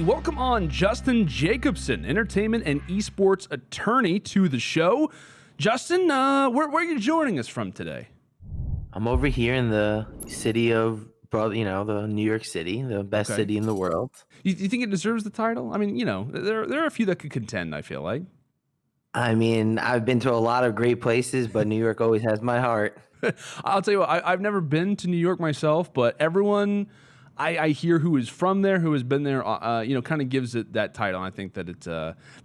we welcome on Justin Jacobson, entertainment and esports attorney, to the show. Justin, where are you joining us from today? I'm over here in the city of, the New York City, the best Okay. city in the world. You think it deserves the title? I mean, there are a few that could contend, I feel like. I mean, I've been to a lot of great places, but New York always has my heart. I'll tell you what, I've never been to New York myself, but everyone I hear who is from there, who has been there, kind of gives it that title. I think that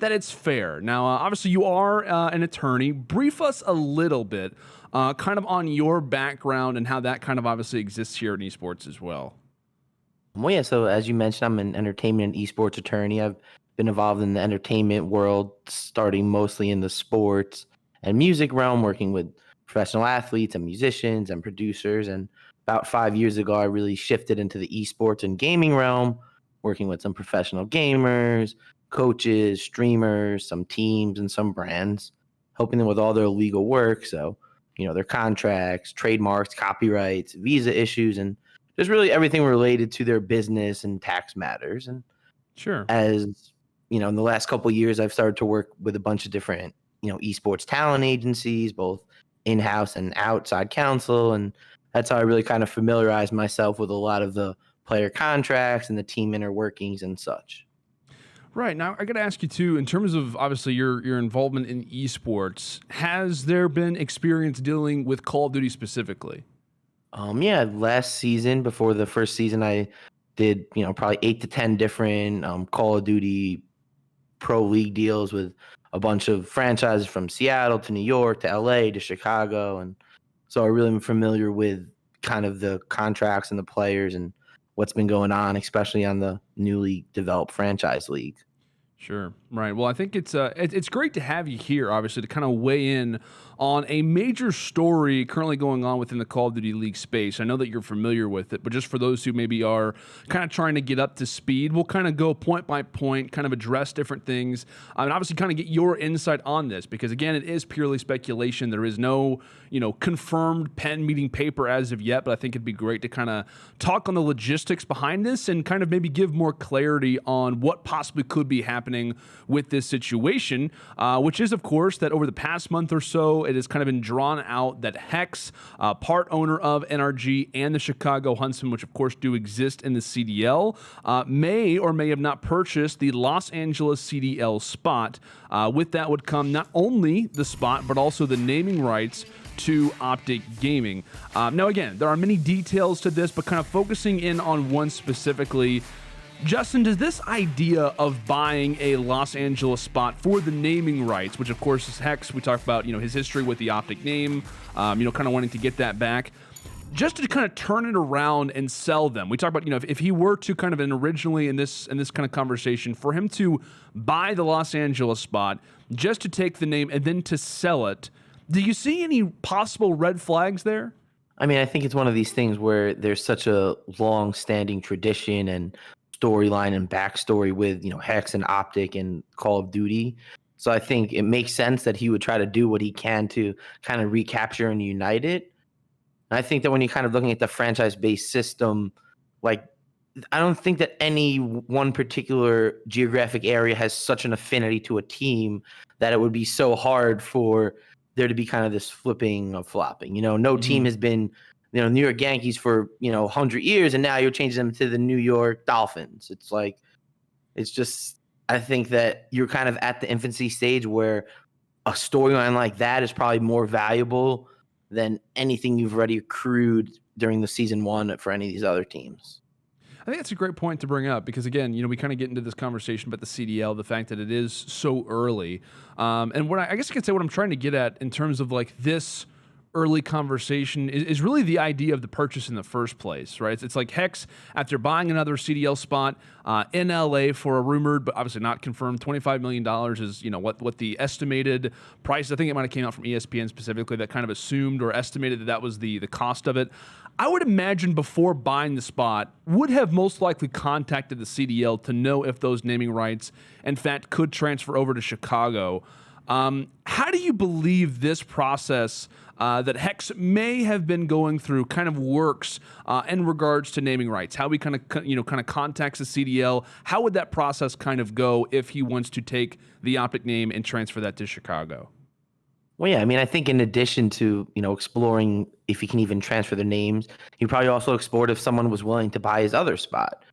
it's fair. Now, obviously, you are an attorney. Brief us a little bit, kind of on your background and how that kind of obviously exists here in esports as well. Well, yeah, so as you mentioned, I'm an entertainment and esports attorney. I've been involved in the entertainment world, starting mostly in the sports and music realm, working with professional athletes and musicians and producers. And about 5 years ago, I really shifted into the esports and gaming realm, working with some professional gamers, coaches, streamers, some teams, and some brands, helping them with all their legal work. So, their contracts, trademarks, copyrights, visa issues, and just really everything related to their business and tax matters. And Sure. as in the last couple of years, I've started to work with a bunch of different, esports talent agencies, both in-house and outside counsel. And that's how I really kind of familiarized myself with a lot of the player contracts and the team inner workings and such. Right. Now, I got to ask you, too, in terms of, obviously, your involvement in esports, has there been experience dealing with Call of Duty specifically? Yeah, last season, before the first season, I did, probably 8 to 10 different Call of Duty Pro League deals with a bunch of franchises from Seattle to New York to LA to Chicago. And so I really am familiar with kind of the contracts and the players and what's been going on, especially on the newly developed franchise league. Sure. Right. Well, I think it's great to have you here, obviously, to kind of weigh in on a major story currently going on within the Call of Duty League space. I know that you're familiar with it, but just for those who maybe are kind of trying to get up to speed, we'll kind of go point by point, kind of address different things, and obviously kind of get your insight on this, because again, it is purely speculation. There is no, confirmed pen meeting paper as of yet, but I think it'd be great to kind of talk on the logistics behind this and kind of maybe give more clarity on what possibly could be happening with this situation, which is, of course, that over the past month or so, it has kind of been drawn out that Hex, part owner of NRG and the Chicago Huntsmen, which of course do exist in the CDL, may or may have not purchased the Los Angeles CDL spot. With that would come not only the spot, but also the naming rights to Optic Gaming. Now, again, there are many details to this, but kind of focusing in on one specifically. Justin, does this idea of buying a Los Angeles spot for the naming rights, which of course is Hex, we talked about, his history with the Optic name, kind of wanting to get that back, just to kind of turn it around and sell them. We talked about, if he were to kind of, and originally in this kind of conversation, for him to buy the Los Angeles spot, just to take the name and then to sell it, do you see any possible red flags there? I mean, I think it's one of these things where there's such a long-standing tradition and storyline and backstory with Hex and Optic and Call of Duty. So I think it makes sense that he would try to do what he can to kind of recapture and unite it. And I think that when you're kind of looking at the franchise-based system, like, I don't think that any one particular geographic area has such an affinity to a team that it would be so hard for there to be kind of this flipping or flopping. No team has been New York Yankees for 100 years, and now you're changing them to the New York Dolphins. It's just, I think that you're kind of at the infancy stage where a storyline like that is probably more valuable than anything you've already accrued during the season one for any of these other teams. I think that's a great point to bring up because, again, we kind of get into this conversation about the CDL, the fact that it is so early. And what I guess I could say what I'm trying to get at in terms of like this early conversation is really the idea of the purchase in the first place, right? It's like Hex, after buying another CDL spot in LA for a rumored, but obviously not confirmed, $25 million is, what the estimated price. I think it might have came out from ESPN specifically that kind of assumed or estimated that was the cost of it. I would imagine before buying the spot would have most likely contacted the CDL to know if those naming rights, in fact, could transfer over to Chicago. How do you believe this process that Hex may have been going through kind of works in regards to naming rights? How he kind of contacts the CDL? How would that process kind of go if he wants to take the Optic name and transfer that to Chicago? Well, yeah, I mean, I think in addition to, exploring if he can even transfer the names, he probably also explored if someone was willing to buy his other spot.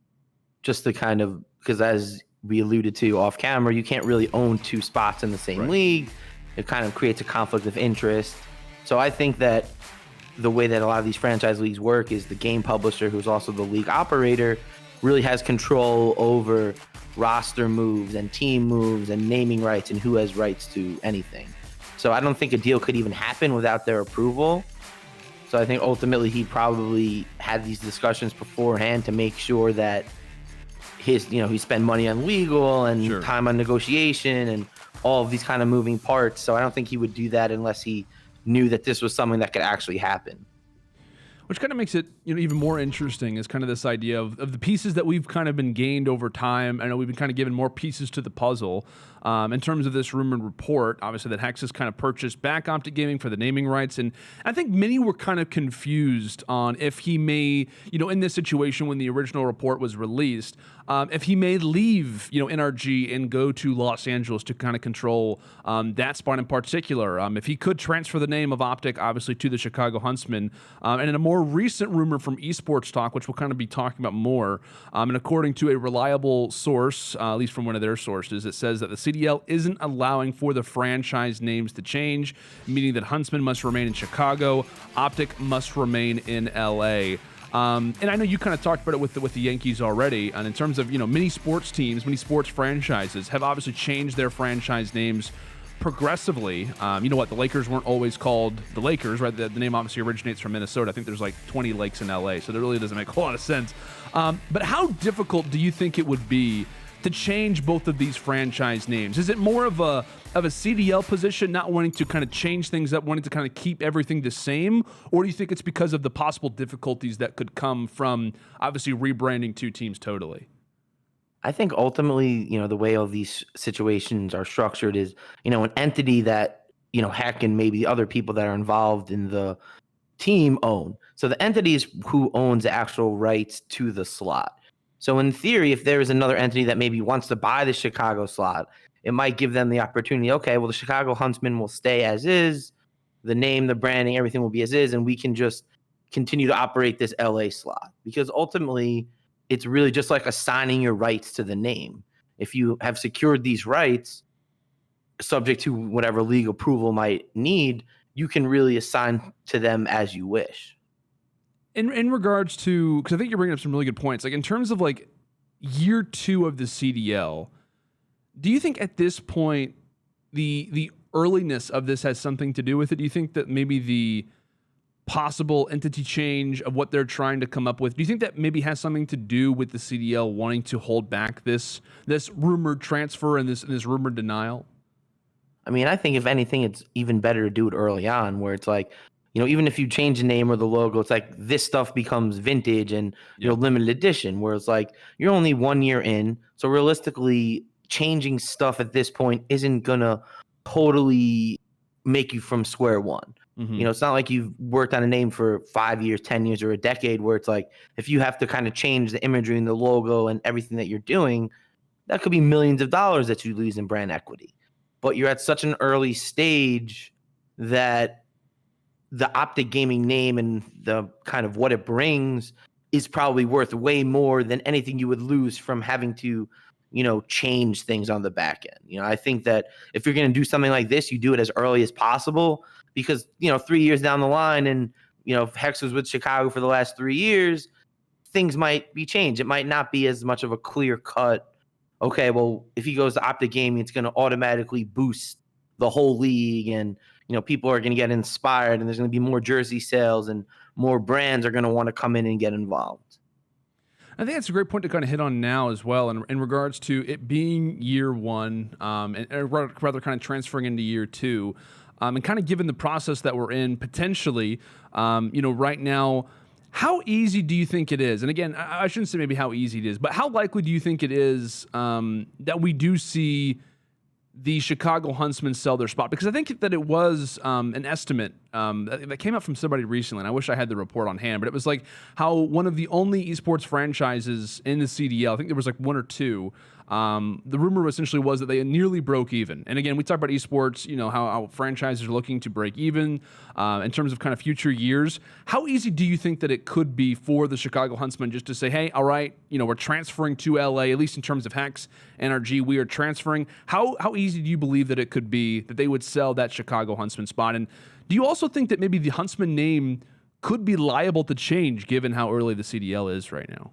Just to kind of, because as we alluded to off camera, you can't really own two spots in the same league. It kind of creates a conflict of interest. So I think that the way that a lot of these franchise leagues work is the game publisher, who's also the league operator, really has control over roster moves and team moves and naming rights and who has rights to anything. So I don't think a deal could even happen without their approval. So I think ultimately he probably had these discussions beforehand to make sure that he spent money on legal and time on negotiation and all of these kind of moving parts. So I don't think he would do that unless he knew that this was something that could actually happen. Which kind of makes it even more interesting is kind of this idea of the pieces that we've kind of been gained over time. I know we've been kind of given more pieces to the puzzle in terms of this rumored report, obviously, that Hex has kind of purchased back Optic Gaming for the naming rights. And I think many were kind of confused on if he may, in this situation when the original report was released, if he may leave, NRG and go to Los Angeles to kind of control that spot in particular. If he could transfer the name of Optic, obviously, to the Chicago Huntsmen. And in a more recent rumor from Esports Talk, which we'll kind of be talking about more, and according to a reliable source, at least from one of their sources, it says that the CDL isn't allowing for the franchise names to change, meaning that Huntsmen must remain in Chicago, Optic must remain in LA. And I know you kind of talked about it with the Yankees already, and in terms of many sports teams, many sports franchises have obviously changed their franchise names progressively. The Lakers weren't always called the Lakers, right? The name obviously originates from Minnesota. I think there's like 20 lakes in LA, so that really doesn't make a lot of sense. But how difficult do you think it would be to change both of these franchise names? Is it more of a CDL position, not wanting to kind of change things up, wanting to kind of keep everything the same? Or do you think it's because of the possible difficulties that could come from obviously rebranding two teams totally? I think ultimately, the way all these situations are structured is, an entity that, Heck and maybe other people that are involved in the team own. So the entity is who owns the actual rights to the slot. So in theory, if there is another entity that maybe wants to buy the Chicago slot, it might give them the opportunity, okay, well, the Chicago Huntsmen will stay as is, the name, the branding, everything will be as is, and we can just continue to operate this LA slot. Because ultimately, it's really just like assigning your rights to the name. If you have secured these rights, subject to whatever league approval might need, you can really assign to them as you wish. In regards to, because I think you're bringing up some really good points, like in terms of like year 2 of the CDL, do you think at this point the earliness of this has something to do with it? Do you think that maybe the possible entity change of what they're trying to come up with, do you think that maybe has something to do with the CDL wanting to hold back this rumored transfer and this rumored denial? I mean, I think if anything, it's even better to do it early on, where it's like, even if you change the name or the logo, it's like this stuff becomes vintage and limited edition, where it's like you're only 1 year in. So realistically, changing stuff at this point isn't gonna totally make you from square one. Mm-hmm. It's not like you've worked on a name for 5 years, 10 years, or a decade, where it's like if you have to kind of change the imagery and the logo and everything that you're doing, that could be millions of dollars that you lose in brand equity. But you're at such an early stage that the Optic Gaming name and the kind of what it brings is probably worth way more than anything you would lose from having to, change things on the back end. I think that if you're going to do something like this, you do it as early as possible, because, 3 years down the line and, if Hex was with Chicago for the last 3 years, things might be changed. It might not be as much of a clear cut, okay, well, if he goes to Optic Gaming, it's going to automatically boost the whole league, and people are going to get inspired, and there's going to be more jersey sales, and more brands are going to want to come in and get involved. I think that's a great point to kind of hit on now as well, in regards to it being year 1, and rather kind of transferring into year 2, and kind of given the process that we're in potentially, right now. How easy do you think it is? And again, I shouldn't say maybe how easy it is, but how likely do you think it is that we do see the Chicago Huntsmen sell their spot? Because I think that it was an estimate that came out from somebody recently, and I wish I had the report on hand, but it was like how one of the only esports franchises in the CDL, I think there was like one or two, the rumor essentially was that they nearly broke even. And again, we talk about esports, how franchises are looking to break even in terms of kind of future years. How easy do you think that it could be for the Chicago Huntsmen just to say, hey, all right, we're transferring to LA, at least in terms of Hex, NRG, we are transferring. How easy do you believe that it could be that they would sell that Chicago Huntsman spot? And do you also think that maybe the Huntsman name could be liable to change given how early the CDL is right now?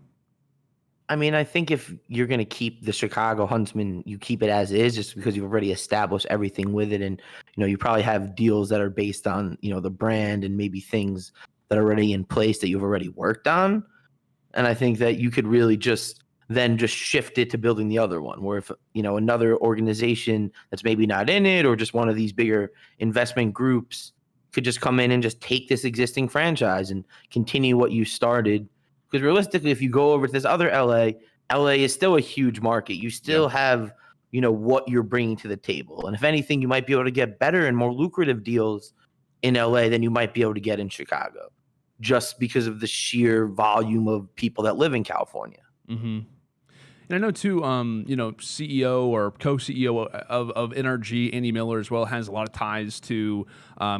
I mean, I think if you're going to keep the Chicago Huntsman, you keep it as is, just because you've already established everything with it. And, you probably have deals that are based on, the brand and maybe things that are already in place that you've already worked on. And I think that you could really just shift it to building the other one, where if, another organization that's maybe not in it, or just one of these bigger investment groups could just come in and just take this existing franchise and continue what you started. Because realistically, if you go over to this other LA is still a huge market. You still have, what you're bringing to the table. And if anything, you might be able to get better and more lucrative deals in LA than you might be able to get in Chicago, just because of the sheer volume of people that live in California. Mm-hmm. And I know too, CEO or co-CEO of NRG, Andy Miller as well, has a lot of ties to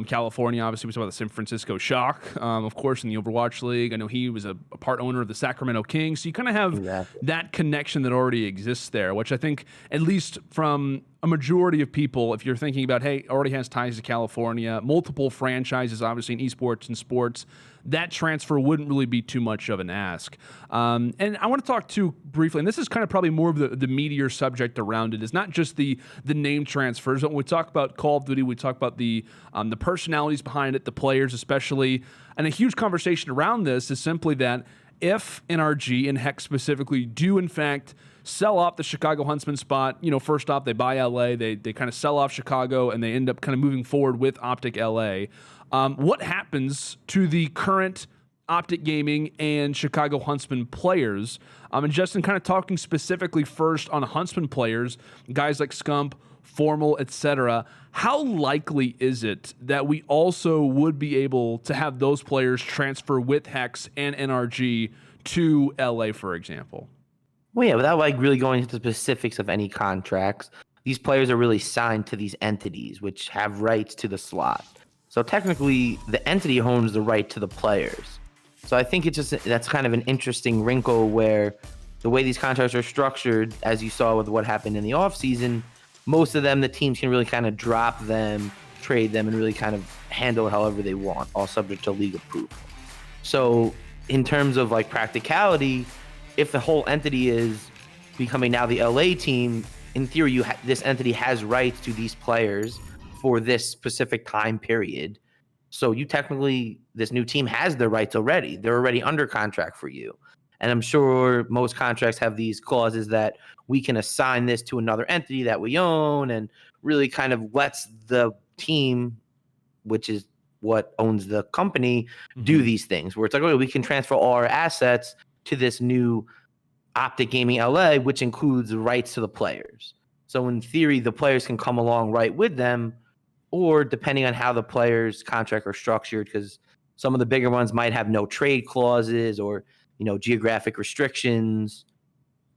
California. Obviously, we saw the San Francisco Shock, of course, in the Overwatch League. I know he was a part owner of the Sacramento Kings. So you kind of have that connection that already exists there, which I think, at least from a majority of people, if you're thinking about, hey, already has ties to California, multiple franchises, obviously in esports and sports, that transfer wouldn't really be too much of an ask. And I want to talk too briefly, and this is kind of probably more of the meatier subject around it. It's not just the name transfers. When we talk about Call of Duty, we talk about the personalities behind it, the players especially. And a huge conversation around this is simply that if NRG and Hex specifically do in fact sell off the Chicago Huntsman spot, first off, they buy LA, they kind of sell off Chicago, and they end up kind of moving forward with Optic LA. What happens to the current Optic Gaming and Chicago Huntsman players? And Justin, kind of talking specifically first on Huntsman players, guys like Scump, Formal, etc. How likely is it that we also would be able to have those players transfer with Hex and NRG to LA, for example? Well, yeah, without really going into the specifics of any contracts, these players are really signed to these entities, which have rights to the slot. So technically, the entity owns the right to the players. So I think that's kind of an interesting wrinkle where the way these contracts are structured, as you saw with what happened in the offseason, most of them, the teams can really kind of drop them, trade them, and really kind of handle it however they want, all subject to league approval. So in terms of practicality, if the whole entity is becoming now the LA team, in theory, this entity has rights to these players for this specific time period. So this new team has their rights already. They're already under contract for you. And I'm sure most contracts have these clauses that we can assign this to another entity that we own, and really kind of lets the team, which is what owns the company, do these things where it's like, okay, we can transfer all our assets to this new Optic Gaming LA, which includes the rights to the players. So in theory, the players can come along right with them, or depending on how the players' contract are structured, because some of the bigger ones might have no trade clauses or geographic restrictions,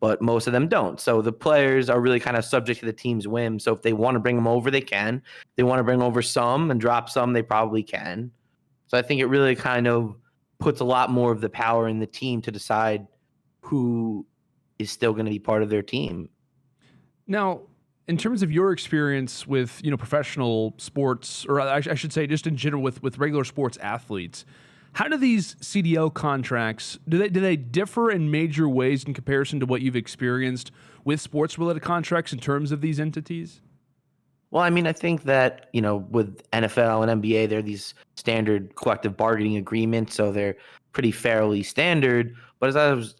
but most of them don't. So the players are really kind of subject to the team's whim. So if they want to bring them over, they can. If they want to bring over some and drop some, they probably can. So I think it really kind of puts a lot more of the power in the team to decide who is still going to be part of their team. Now, in terms of your experience with professional sports, or I should say just in general with regular sports athletes, how do these CDL contracts, do they differ in major ways in comparison to what you've experienced with sports related contracts in terms of these entities? Well, I mean, I think that, with NFL and NBA, they're these standard collective bargaining agreements, so they're pretty fairly standard. But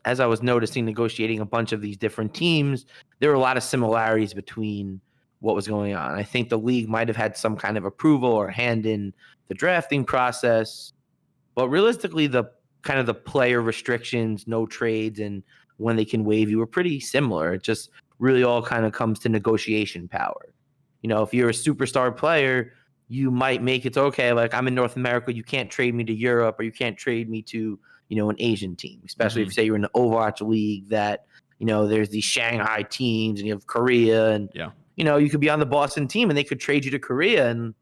as I was noticing, negotiating a bunch of these different teams, there were a lot of similarities between what was going on. I think the league might have had some kind of approval or hand in the drafting process, but realistically, the kind of the player restrictions, no trades, and when they can waive you were pretty similar. It just really all kind of comes to negotiation power. if you're a superstar player, you might make it okay. Like, I'm in North America, you can't trade me to Europe, or you can't trade me to, an Asian team, especially if you say you're in the Overwatch League that, there's these Shanghai teams and you have Korea and, Yeah. you could be on the Boston team and they could trade you to Korea and,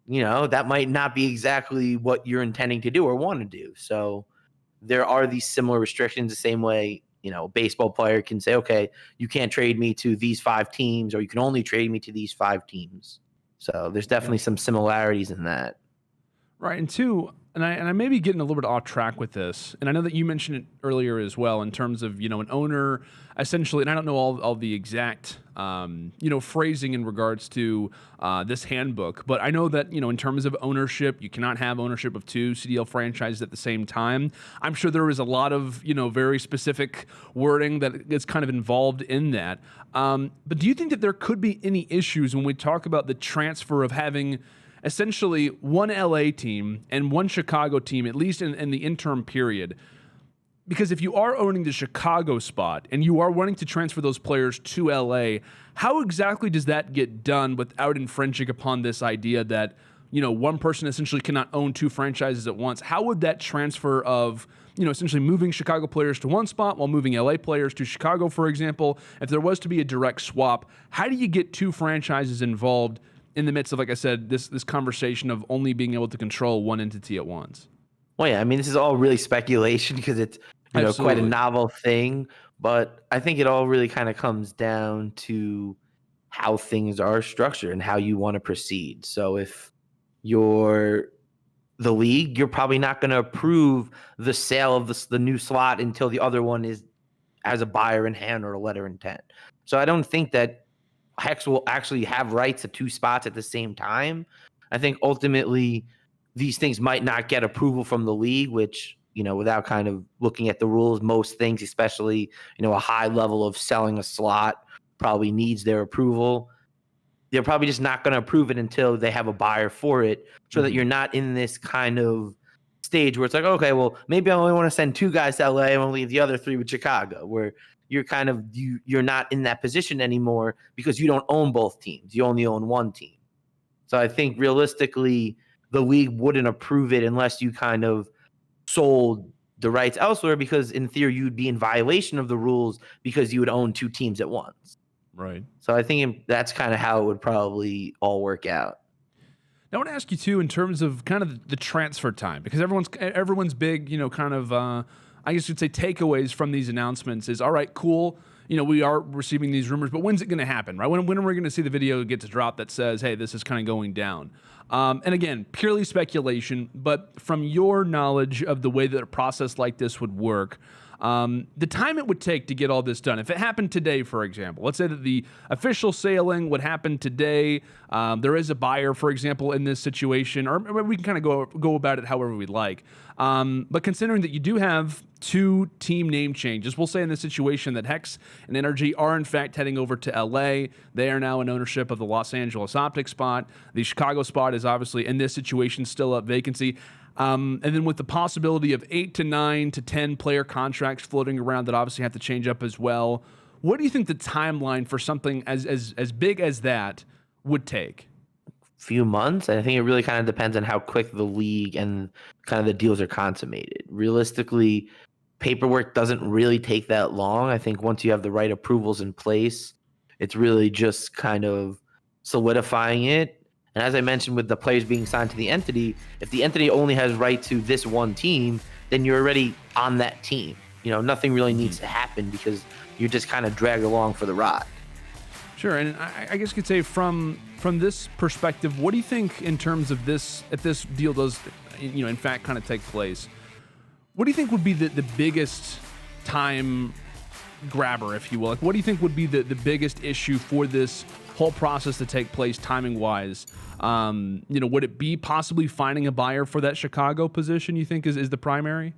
that might not be exactly what you're intending to do or want to do. So there are these similar restrictions the same way, a baseball player can say, okay, you can't trade me to these 5 teams, or you can only trade me to these 5 teams. So there's definitely some similarities in that. Right. And two, and I may be getting a little bit off track with this, and I know that you mentioned it earlier as well in terms of, an owner essentially, and I don't know all the exact, phrasing in regards to this handbook, but I know that, in terms of ownership, you cannot have ownership of 2 CDL franchises at the same time. I'm sure there is a lot of, very specific wording that gets kind of involved in that. But do you think that there could be any issues when we talk about the transfer of having essentially one LA team and one Chicago team, at least in the interim period? Because if you are owning the Chicago spot and you are wanting to transfer those players to LA, how exactly does that get done without infringing upon this idea that, one person essentially cannot own 2 franchises at once? How would that transfer of, essentially moving Chicago players to one spot while moving LA players to Chicago, for example, if there was to be a direct swap, how do you get 2 franchises involved in the midst of, like I said, this conversation of only being able to control one entity at once? Well, yeah, I mean, this is all really speculation because it's, quite a novel thing, but I think it all really kind of comes down to how things are structured and how you want to proceed. So if you're the league, you're probably not going to approve the sale of the new slot until the other one is as a buyer in hand or a letter of intent. So I don't think that Hex will actually have rights to 2 spots at the same time. I think ultimately these things might not get approval from the league, which, without kind of looking at the rules, most things, especially, a high level of selling a slot, probably needs their approval. They're probably just not going to approve it until they have a buyer for it, so that you're not in this kind of stage where it's like, okay, well, maybe I only want to send 2 guys to LA and I'll leave the other 3 with Chicago, where you're kind of you're not in that position anymore because you don't own both teams. You only own one team. So I think realistically, the league wouldn't approve it unless you kind of sold the rights elsewhere, because in theory you'd be in violation of the rules because you would own 2 teams at once. Right. So I think that's kind of how it would probably all work out. Now, I want to ask you too, in terms of kind of the transfer time, because everyone's big, kind of, I guess you'd say takeaways from these announcements is, all right, cool. We are receiving these rumors, but when's it going to happen, right? When are we going to see the video get to drop that says, hey, this is kind of going down? And again, purely speculation, but from your knowledge of the way that a process like this would work, the time it would take to get all this done. If it happened today, for example, let's say that the official sailing would happen today. There is a buyer, for example, in this situation, or we can kind of go about it however we'd like. But considering that you do have 2 team name changes, we'll say in this situation that Hex and Energy are in fact heading over to LA. They are now in ownership of the Los Angeles Optic spot. The Chicago spot is obviously in this situation still up vacancy. And then with the possibility of 8 to 9 to 10 player contracts floating around that obviously have to change up as well, what do you think the timeline for something as big as that would take? Few months. I think it really kind of depends on how quick the league and kind of the deals are consummated. Realistically, paperwork doesn't really take that long. I think once you have the right approvals in place, it's really just kind of solidifying it. And as I mentioned, with the players being signed to the entity, if the entity only has right to this one team, then you're already on that team. Nothing really needs to happen because you're just kind of dragged along for the ride. Sure, and I guess you could say from this perspective, what do you think in terms of this, if this deal does, in fact kind of take place, what do you think would be the biggest time grabber, if you will? Like, what do you think would be the biggest issue for this whole process to take place timing-wise? Would it be possibly finding a buyer for that Chicago position, you think is the primary?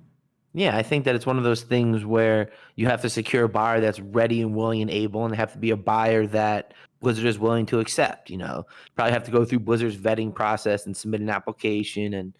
Yeah, I think that it's one of those things where you have to secure a buyer that's ready and willing and able, and have to be a buyer that Blizzard is willing to accept. Probably have to go through Blizzard's vetting process and submit an application. And,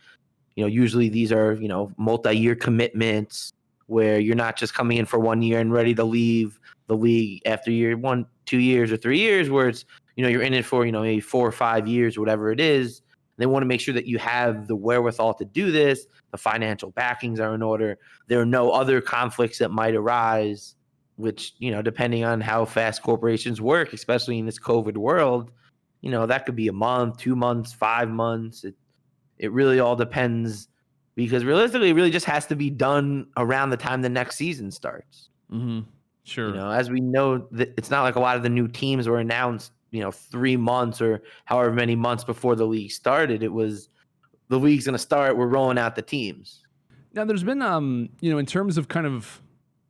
usually these are, multi-year commitments where you're not just coming in for 1 year and ready to leave the league after year 1, 2 years, or 3 years, where it's, you're in it for, maybe 4 or 5 years or whatever it is. They want to make sure that you have the wherewithal to do this. The financial backings are in order. There are no other conflicts that might arise, which, depending on how fast corporations work, especially in this COVID world, that could be a month, 2 months, 5 months. It really all depends, because realistically, it really just has to be done around the time the next season starts. Mm-hmm. Sure. As we know, that it's not like a lot of the new teams were announced, 3 months or however many months before the league started. It was, the league's going to start, we're rolling out the teams. Now, there's been, in terms of kind of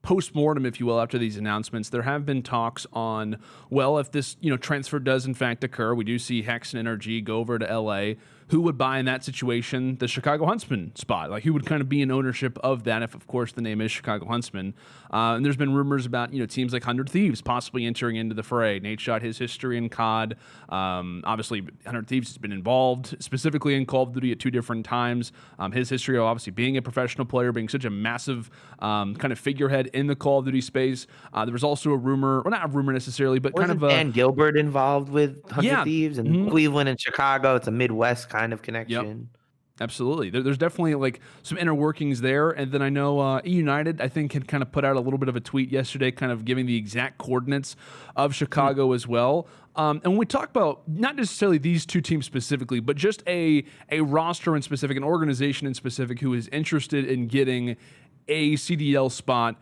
post-mortem, if you will, after these announcements, there have been talks on, well, if this, transfer does in fact occur, we do see Hex and NRG go over to LA. Who would buy in that situation the Chicago Huntsmen spot? Like, who would kind of be in ownership of that if, of course, the name is Chicago Huntsmen? And there's been rumors about, teams like 100 Thieves possibly entering into the fray. Nate shot his history in COD. Obviously, 100 Thieves has been involved specifically in Call of Duty at 2 different times. His history of obviously being a professional player, being such a massive kind of figurehead in the Call of Duty space. There was also a rumor, well, not a rumor necessarily, but Wasn't kind of a... Dan Gilbert involved with 100 Thieves and Mm-hmm. Cleveland and Chicago? It's a Midwest kind of connection. Yep. Absolutely. There's definitely like some inner workings there. And then I know United, I think, had kind of put out a little bit of a tweet yesterday, kind of giving the exact coordinates of Chicago as well. And when we talk about not necessarily these two teams specifically, but just a roster in specific, an organization in specific who is interested in getting a CDL spot,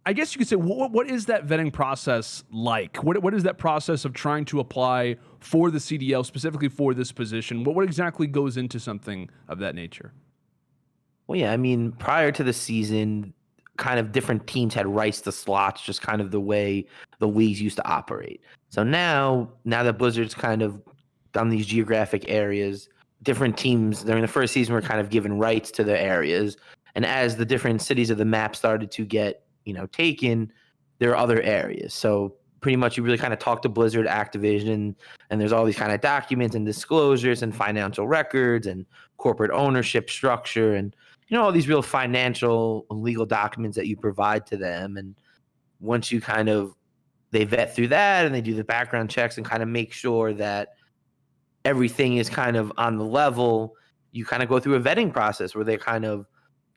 I guess you could say, what is that vetting process like? What is that process of trying to apply for the CDL, specifically for this position? What exactly goes into something of that nature? Well, yeah, I mean, prior to the season, kind of different teams had rights to slots, just kind of the way the leagues used to operate. So now that Blizzard's kind of done these geographic areas, different teams during the first season were kind of given rights to their areas. And as the different cities of the map started to get taken, there are other areas. So pretty much you really kind of talk to Blizzard, Activision, and there's all these kind of documents and disclosures and financial records and corporate ownership structure and all these real financial and legal documents that you provide to them. And once you they vet through that and they do the background checks and kind of make sure that everything is kind of on the level, you kind of go through a vetting process where they kind of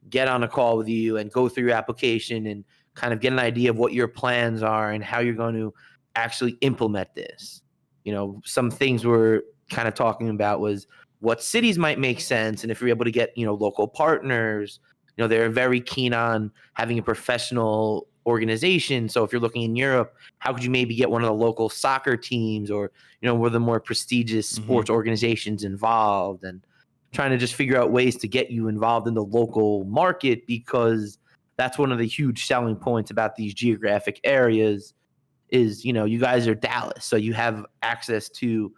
get on a call with you and go through your application and kind of get an idea of what your plans are and how you're going to actually implement this. Some things we're kind of talking about was what cities might make sense. And if you're able to get, local partners, they're very keen on having a professional organization. So if you're looking in Europe, how could you maybe get one of the local soccer teams or, one of the more prestigious sports organizations involved, and trying to just figure out ways to get you involved in the local market, because that's one of the huge selling points about these geographic areas is, you guys are Dallas, so you have access to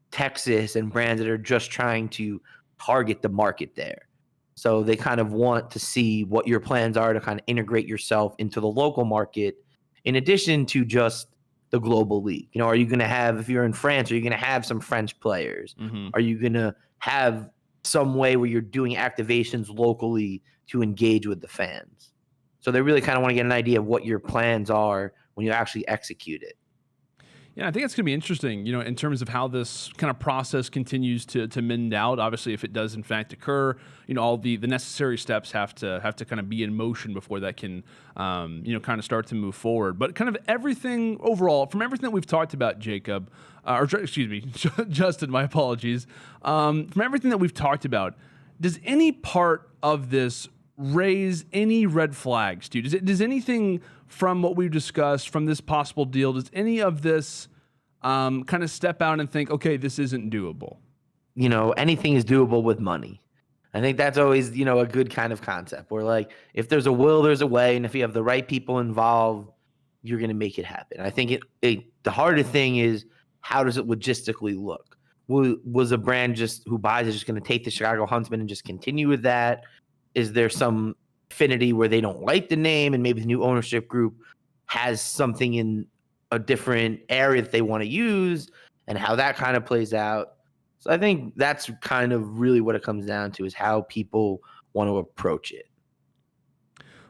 Texas and brands that are just trying to target the market there. So they kind of want to see what your plans are to kind of integrate yourself into the local market, in addition to just the global league. Are you going to have, if you're in France, are you going to have some French players? Are you going to have some way where you're doing activations locally to engage with the fans? So they really kind of want to get an idea of what your plans are when you actually execute it. Yeah, I think it's going to be interesting, in terms of how this kind of process continues to mend out. Obviously, if it does in fact occur, all the necessary steps have to kind of be in motion before that can, kind of start to move forward. But kind of everything overall, from everything that we've talked about, Jacob, excuse me, Justin, my apologies. From everything that we've talked about, does any part of this raise any red flags to you? Does anything from what we've discussed, from this possible deal, does any of this kind of step out and think, okay, this isn't doable? Anything is doable with money. I think that's always, a good kind of concept where, like, if there's a will, there's a way. And if you have the right people involved, you're going to make it happen. I think the harder thing is, how does it logistically look? Was a brand who buys it just going to take the Chicago Huntsmen and just continue with that? Is there some affinity where they don't like the name and maybe the new ownership group has something in a different area that they want to use, and how that kind of plays out? So I think that's kind of really what it comes down to, is how people want to approach it.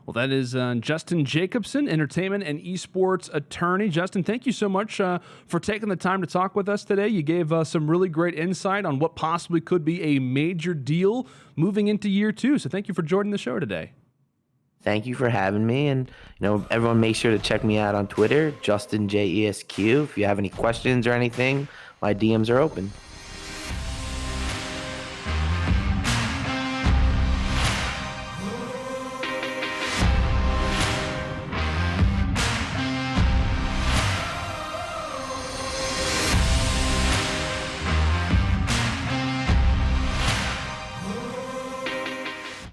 Well, that is Justin Jacobson, entertainment and esports attorney. Justin, thank you so much for taking the time to talk with us today. You gave us some really great insight on what possibly could be a major deal moving into year 2. So thank you for joining the show today. Thank you for having me. And, everyone make sure to check me out on Twitter, JustinJESQ. If you have any questions or anything, my DMs are open.